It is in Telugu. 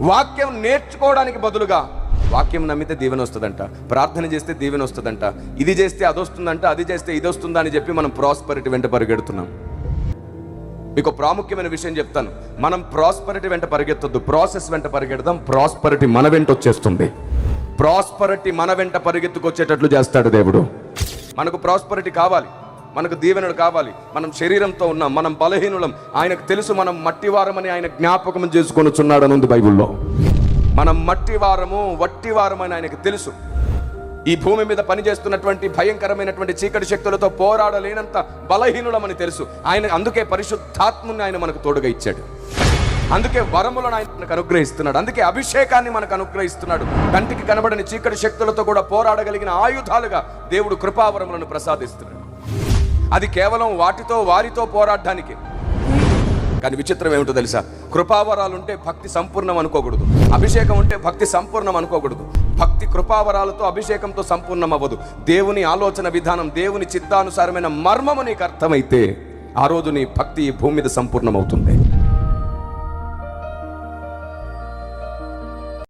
వాక్యం నేర్చుకోవడానికి బదులుగా వాక్యం నమ్మితే దీవెన వస్తుందంట, ప్రార్థన చేస్తే దీవెన వస్తుందంట, ఇది చేస్తే అది వస్తుందంట, అది చేస్తే ఇది వస్తుందా అని చెప్పి మనం ప్రాస్పరిటీ వెంట పరిగెడుతున్నాం. మీకు ప్రాముఖ్యమైన విషయం చెప్తాను, మనం ప్రాస్పరిటీ వెంట పరిగెత్తొద్దు, ప్రాసెస్ వెంట పరిగెడదాం. ప్రాస్పరిటీ మన వెంట వచ్చేస్తుంది. ప్రాస్పరిటీ మన వెంట పరిగెత్తుకొచ్చేటట్లు చేస్తాడు దేవుడు. మనకు ప్రాస్పరిటీ కావాలి, మనకు దీవెనలు కావాలి. మనం శరీరంతో ఉన్నాం, మనం బలహీనులం. ఆయనకు తెలుసు మనం మట్టివారమని ఆయన జ్ఞాపకం చేసుకొనుచున్నాడు అని ఉంది బైబిల్లో. మనం మట్టివారము, వట్టివారమని ఆయనకు తెలుసు. ఈ భూమి మీద పనిచేస్తున్నటువంటి భయంకరమైనటువంటి చీకటి శక్తులతో పోరాడలేనంత బలహీనులమని తెలుసు ఆయన. అందుకే పరిశుద్ధాత్ముని ఆయన మనకు తోడుగా ఇచ్చాడు. అందుకే వరములను ఆయన మనకు అనుగ్రహిస్తున్నాడు. అందుకే అభిషేకాన్ని మనకు అనుగ్రహిస్తున్నాడు. కంటికి కనబడని చీకటి శక్తులతో కూడా పోరాడగలిగిన ఆయుధాలుగా దేవుడు కృపావరములను ప్రసాదిస్తున్నాడు. అది కేవలం వారితో పోరాడడానికి. కానీ విచిత్రం ఏమిటో తెలుసా? కృపావరాలు ఉంటే భక్తి సంపూర్ణం అనుకోకూడదు, అభిషేకం ఉంటే భక్తి సంపూర్ణం అనుకోకూడదు. భక్తి కృపావరాలతో అభిషేకంతో సంపూర్ణం అవ్వదు. దేవుని ఆలోచన విధానం, దేవుని చిత్తానుసారమైన మర్మము నీకు అర్థమైతే ఆ రోజు నీ భక్తి ఈ భూమి మీద సంపూర్ణమవుతుంది.